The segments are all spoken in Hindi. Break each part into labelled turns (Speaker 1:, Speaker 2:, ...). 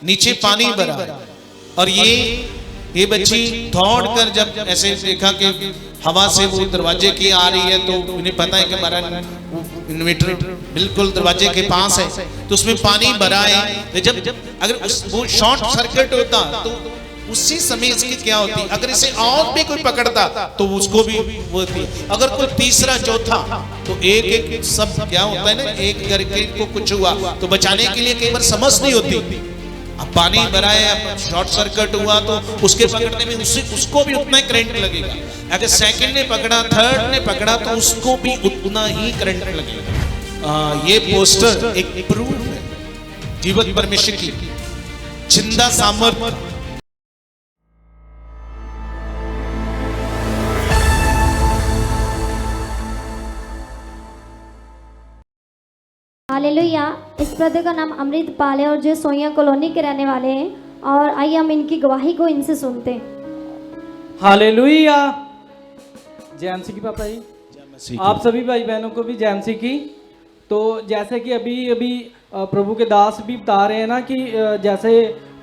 Speaker 1: नीचे पानी भरा है। और ये बच्ची दौड़ कर जब ऐसे देखा कि हवा से वो दरवाजे की आ रही है, तो उन्हें पता है कि हमारा इन्वर्टर बिल्कुल दरवाजे के पास है, तो उसमें पानी भरा है। जब अगर वो शॉर्ट सर्किट होता तो उसी समय इसकी क्या होती, अगर इसे और भी कोई पकड़ता तो उसको भी वो थी। अगर कोई तीसरा चौथा, तो एक एक सब क्या होता है ना, एक करके को कुछ हुआ तो बचाने के लिए कई बार समझ नहीं होती। अब पानी भरा है, शॉर्ट सर्किट हुआ तो उसके पकड़ने में उसको भी उतना ही करंट लगेगा। अगर सेकंड ने पकड़ा, थर्ड ने पकड़ा, तो उसको भी उतना ही करंट लगेगा। ये पोस्टर एक प्रूफ है जीवित परमेश्वर की जिंदा सामर्थ्य।
Speaker 2: हालेलुया। इस ब्रदर का नाम अमृतपाल है और जो सोया कॉलोनी के रहने वाले हैं, और आइए हम इनकी गवाही को इनसे सुनते हैं।
Speaker 3: हालेलुया। जय मसीह की पापा जी, आप सभी भाई बहनों को भी जय मसीह की। तो जैसे कि अभी प्रभु के दास भी बता रहे हैं ना कि जैसे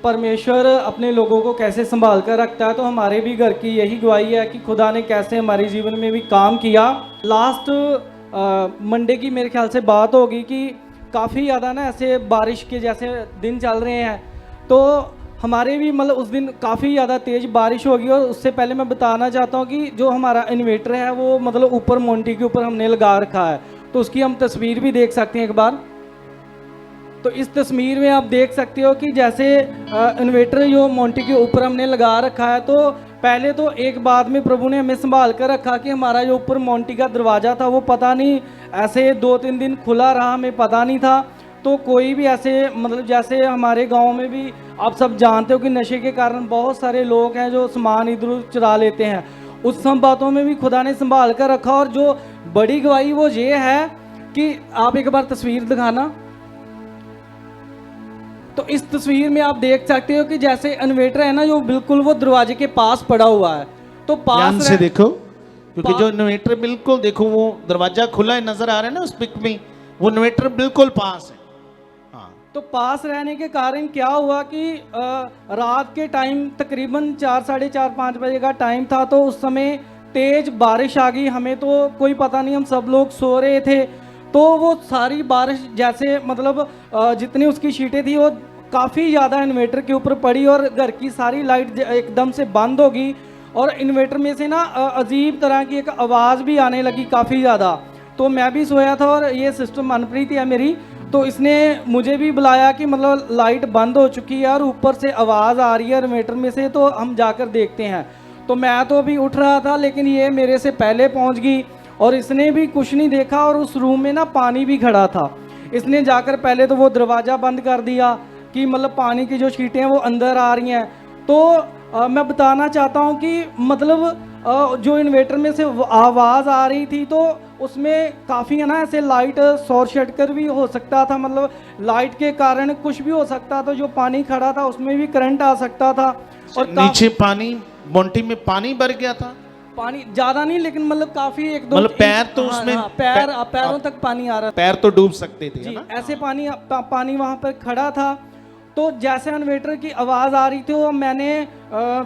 Speaker 3: परमेश्वर अपने लोगों को कैसे संभाल कर रखता है, तो हमारे भी घर की यही गवाही है कि खुदा ने कैसे हमारे जीवन में भी काम किया। लास्ट मंडे की मेरे ख्याल से बात होगी कि काफ़ी ज़्यादा ना ऐसे बारिश के जैसे दिन चल रहे हैं, तो हमारे भी मतलब उस दिन काफ़ी ज़्यादा तेज़ बारिश होगी। और उससे पहले मैं बताना चाहता हूँ कि जो हमारा इन्वर्टर है वो मतलब ऊपर मोंटी के ऊपर हमने लगा रखा है, तो उसकी हम तस्वीर भी देख सकते हैं एक बार। तो इस तस्वीर में आप देख सकते हो कि जैसे इन्वर्टर जो मोंटी के ऊपर हमने लगा रखा है, तो पहले तो एक बात में प्रभु ने हमें संभाल कर रखा कि हमारा जो ऊपर मोंटी का दरवाज़ा था वो पता नहीं ऐसे 2-3 दिन खुला रहा, हमें पता नहीं था। तो कोई भी ऐसे मतलब जैसे हमारे गांव में भी आप सब जानते हो कि नशे के कारण बहुत सारे लोग हैं जो सामान इधर उधर चुरा लेते हैं, उस सब बातों में भी खुदा ने संभाल कर रखा। और जो बड़ी गवाही वो ये है कि आप एक बार तस्वीर दिखाना। तो इस तस्वीर में आप देख सकते हो कि जैसे इन्वर्टर है ना, जो बिल्कुल वो दरवाजे के पास पड़ा हुआ है। तो पास
Speaker 1: से देखो, क्योंकि जो इन्वर्टर बिल्कुल देखो वो दरवाजा खुला है, नजर आ रहा है ना उस पिक में, वो इन्वर्टर बिल्कुल पास है। हाँ,
Speaker 3: तो पास रहने के कारण क्या हुआ कि रात के टाइम तकरीबन 4, साढ़े 4, 5 बजे का टाइम था, तो उस समय तेज बारिश आ गई। हमें तो कोई पता नहीं, हम सब लोग सो रहे थे। तो वो सारी बारिश जैसे मतलब जितनी उसकी शीटें थी वो काफ़ी ज़्यादा इन्वर्टर के ऊपर पड़ी और घर की सारी लाइट एकदम से बंद हो गई। और इन्वर्टर में से ना अजीब तरह की एक आवाज़ भी आने लगी काफ़ी ज़्यादा। तो मैं भी सोया था और ये सिस्टर मनप्रीत है मेरी, तो इसने मुझे भी बुलाया कि मतलब लाइट बंद हो चुकी है और ऊपर से आवाज़ आ रही है इन्वर्टर में से, तो हम जाकर देखते हैं। तो मैं तो अभी उठ रहा था, लेकिन ये मेरे से पहले पहुंच गई और इसने भी कुछ नहीं देखा। और उस रूम में ना पानी भी खड़ा था। इसने जाकर पहले तो वो दरवाज़ा बंद कर दिया कि मतलब पानी की जो छींटें हैं वो अंदर आ रही हैं। तो मैं बताना चाहता हूँ कि मतलब जो इन्वर्टर में से आवाज़ आ रही थी, तो उसमें काफ़ी है ना ऐसे लाइट शॉर्ट सर्किट भी हो सकता था, मतलब लाइट के कारण कुछ भी हो सकता था। जो पानी खड़ा था उसमें भी करंट आ सकता था। और
Speaker 1: नीचे पानी मोंटी में पानी भर गया था,
Speaker 3: पानी ज्यादा नहीं लेकिन मतलब काफी 1-2
Speaker 1: मतलब पैर तो उसमें
Speaker 3: पैरों तक पानी आ रहा था,
Speaker 1: पैर तो डूब सकते थे
Speaker 3: जी,
Speaker 1: ना?
Speaker 3: ऐसे पानी वहां पर खड़ा था। तो जैसे इन्वर्टर की आवाज़ आ रही थी, वो मैंने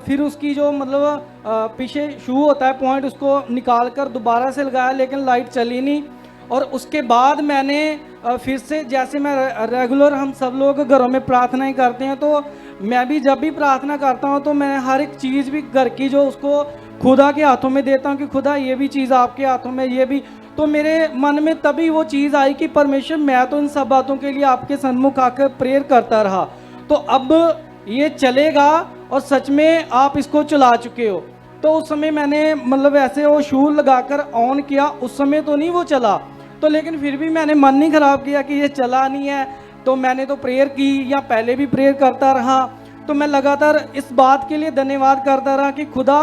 Speaker 3: फिर उसकी जो मतलब पीछे शू होता है पॉइंट, उसको निकाल कर दोबारा से लगाया, लेकिन लाइट चली नहीं। और उसके बाद मैंने फिर से जैसे मैं रेगुलर हम सब लोग घरों में प्रार्थनाएं करते हैं, तो मैं भी जब भी प्रार्थना करता हूं तो मैं हर एक चीज़ भी घर की जो उसको खुदा के हाथों में देता हूं कि खुदा ये भी चीज़ आपके हाथों में, ये भी। तो मेरे मन में तभी वो चीज़ आई कि परमेश्वर मैं तो इन सब बातों के लिए आपके सन्मुख आकर प्रेयर करता रहा, तो अब ये चलेगा और सच में आप इसको चला चुके हो। तो उस समय मैंने मतलब ऐसे वो शू लगाकर ऑन किया, उस समय तो नहीं वो चला, तो लेकिन फिर भी मैंने मन नहीं ख़राब किया कि ये चला नहीं है। तो मैंने तो प्रेयर की, या पहले भी प्रेयर करता रहा। तो मैं लगातार इस बात के लिए धन्यवाद करता रहा कि खुदा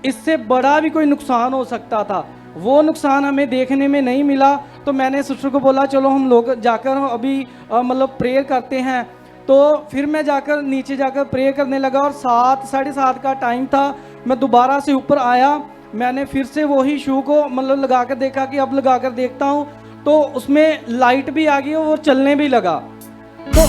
Speaker 3: इससे बड़ा भी कोई नुकसान हो सकता था, वो नुकसान हमें देखने में नहीं मिला। तो मैंने सिस्टर को बोला चलो हम लोग जाकर अभी मतलब प्रेयर करते हैं। तो फिर मैं जाकर नीचे जाकर प्रेयर करने लगा और 7, साढ़े 7 का टाइम था। मैं दोबारा से ऊपर आया, मैंने फिर से वही शू को मतलब लगा कर देखा कि अब लगा कर देखता हूँ, तो उसमें लाइट भी आ गई और वो चलने भी लगा। तो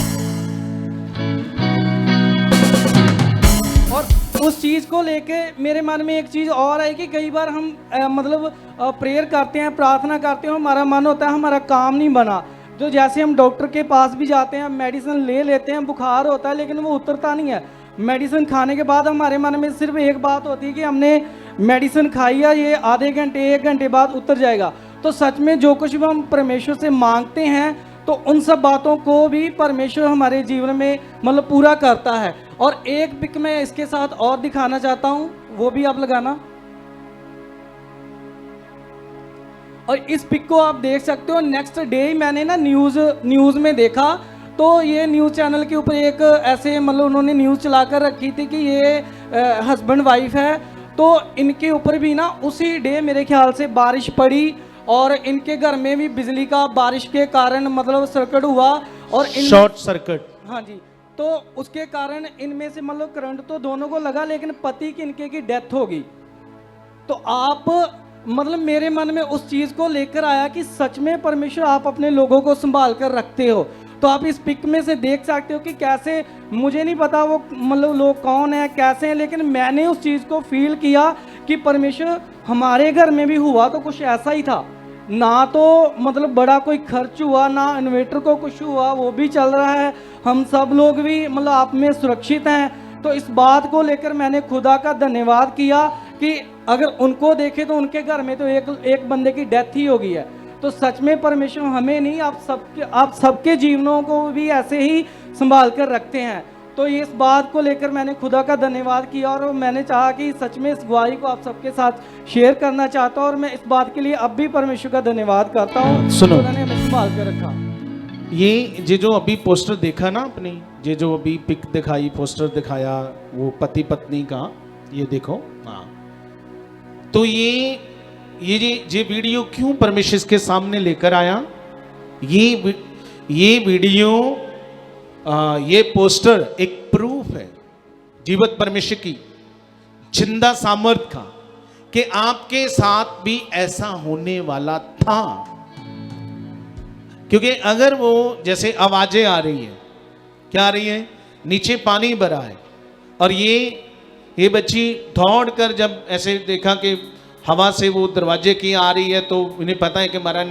Speaker 3: उस चीज़ को लेके मेरे मन में एक चीज़ और है कि कई बार हम मतलब प्रेयर करते हैं, प्रार्थना करते हैं, हमारा मन होता है हमारा काम नहीं बना। जो जैसे हम डॉक्टर के पास भी जाते हैं, मेडिसिन ले लेते हैं, बुखार होता है लेकिन वो उतरता नहीं है। मेडिसिन खाने के बाद हमारे मन में सिर्फ एक बात होती है कि हमने मेडिसिन खाई है, ये आधे घंटे 1 घंटे बाद उतर जाएगा। तो सच में जो कुछ भी हम परमेश्वर से मांगते हैं तो उन सब बातों को भी परमेश्वर हमारे जीवन में मतलब पूरा करता है। और एक पिक मैं इसके साथ और दिखाना चाहता हूँ, वो भी आप लगाना। और इस पिक को आप देख सकते हो, नेक्स्ट डे ही मैंने ना न्यूज़ में देखा। तो ये न्यूज़ चैनल के ऊपर एक ऐसे मतलब उन्होंने न्यूज़ चला कर रखी थी कि ये हस्बैंड वाइफ है। तो इनके ऊपर भी ना उसी डे मेरे ख्याल से बारिश पड़ी और इनके घर में भी बिजली का बारिश के कारण मतलब सर्किट हुआ और
Speaker 1: शॉर्ट सर्किट।
Speaker 3: हाँ जी, तो उसके कारण इनमें से मतलब करंट तो दोनों को लगा लेकिन पति की इनके की डेथ हो गई। तो आप मतलब मेरे मन में उस चीज़ को लेकर आया कि सच में परमेश्वर आप अपने लोगों को संभाल कर रखते हो। तो आप इस पिक में से देख सकते हो कि कैसे, मुझे नहीं पता वो मतलब लोग कौन है कैसे हैं, लेकिन मैंने उस चीज़ को फील किया कि परमेश्वर हमारे घर में भी हुआ तो कुछ ऐसा ही था। ना तो मतलब बड़ा कोई खर्च हुआ, ना इन्वेटर को कुछ हुआ, वो भी चल रहा है, हम सब लोग भी मतलब आप में सुरक्षित हैं। तो इस बात को लेकर मैंने खुदा का धन्यवाद किया कि अगर उनको देखें तो उनके घर में तो एक बंदे की डेथ ही हो गई है। तो सच में परमेश्वर हमें नहीं, आप सबके जीवनों को भी ऐसे ही संभाल कर रखते हैं। तो इस बात को लेकर मैंने खुदा का धन्यवाद किया और मैंने चाहा कि सच में इस गवाही को आप सबके साथ शेयर करना चाहता हूँ। और मैं इस बात के लिए अब भी परमेश्वर का धन्यवाद करता हूँ।
Speaker 1: सुनो,
Speaker 3: उन्होंने हमें संभाल कर रखा।
Speaker 1: ये जो अभी पोस्टर देखा ना अपनी, ये जो अभी पिक दिखाई, पोस्टर दिखाया वो पति पत्नी का, ये देखो। हाँ, तो ये वीडियो क्यों परमेश्वर के सामने लेकर आया? ये वीडियो ये पोस्टर एक प्रूफ है जीवित परमेश्वर की जिंदा सामर्थ का कि आपके साथ भी ऐसा होने वाला था। क्योंकि अगर वो जैसे आवाजें आ रही है, क्या आ रही है, नीचे पानी भरा है और ये बच्ची दौड़ कर जब ऐसे देखा कि हवा से वो दरवाजे की आ रही है, तो इन्हें पता है कि हमारा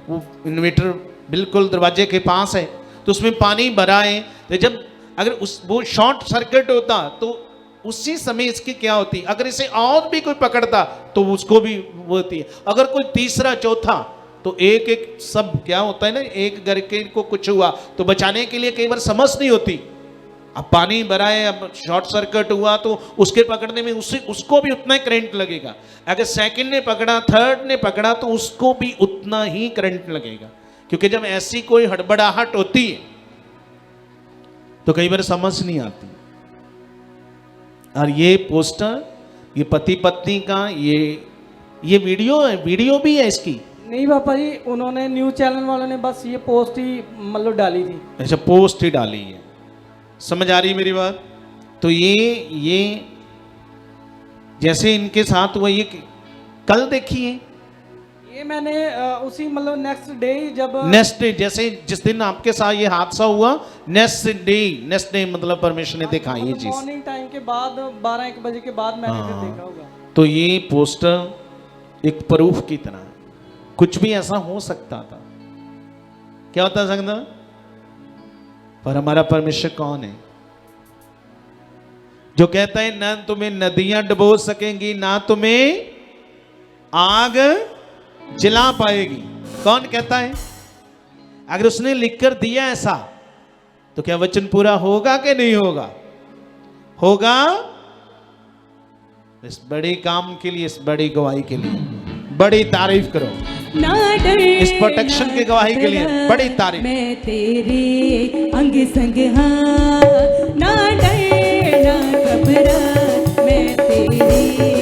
Speaker 1: वो इन्वर्टर बिल्कुल दरवाजे के पास है, तो उसमें पानी भरा है। तो जब अगर वो शॉर्ट सर्किट होता तो उसी समय इसकी क्या होती, अगर इसे और भी कोई पकड़ता तो उसको भी वो होती है। अगर कोई तीसरा चौथा तो एक सब क्या होता है ना, एक घर के को कुछ हुआ तो बचाने के लिए कई बार समझ नहीं होती। अब पानी भरा है, अब शॉर्ट सर्किट हुआ तो उसके पकड़ने में उसको भी उतना ही करंट लगेगा। अगर सेकंड ने पकड़ा, थर्ड ने पकड़ा तो उसको भी उतना ही करंट लगेगा। क्योंकि जब ऐसी कोई हड़बड़ाहट होती है तो कई बार समझ नहीं आती। और ये पोस्टर, ये पति पत्नी का ये वीडियो है, वीडियो भी है इसकी।
Speaker 3: नहीं पापा जी, उन्होंने न्यूज़ चैनल वालों ने बस ये पोस्ट ही मतलब डाली थी।
Speaker 1: अच्छा, पोस्ट ही डाली है, समझ आ रही मेरी बात? तो ये जैसे इनके साथ हुआ, ये कल देखिए,
Speaker 3: ये मैंने उसी मतलब नेक्स्ट डे
Speaker 1: जैसे जिस दिन आपके साथ ये हादसा हुआ, नेक्स्ट डे मतलब परमेश्वर ने देखा ये चीज
Speaker 3: मॉर्निंग टाइम के बाद 12-1 बजे के बाद मैंने फिर देखा होगा।
Speaker 1: तो ये पोस्टर एक प्रूफ की तरह, कुछ भी ऐसा हो सकता था, क्या होता सकता, पर हमारा परमेश्वर कौन है जो कहता है ना तुम्हें नदियां डुबो सकेंगी, ना तुम्हें आग जला पाएगी। कौन कहता है? अगर उसने लिखकर दिया ऐसा तो क्या वचन पूरा होगा कि नहीं होगा? होगा। इस बड़े काम के लिए, इस बड़ी गवाही के लिए बड़ी तारीफ करो।
Speaker 4: ना डर,
Speaker 1: इस प्रोटेक्शन की गवाही के लिए बड़ी तारीफ।
Speaker 4: मैं तेरे अंग संग, हाँ, ना डर ना घबरा, मैं तेरे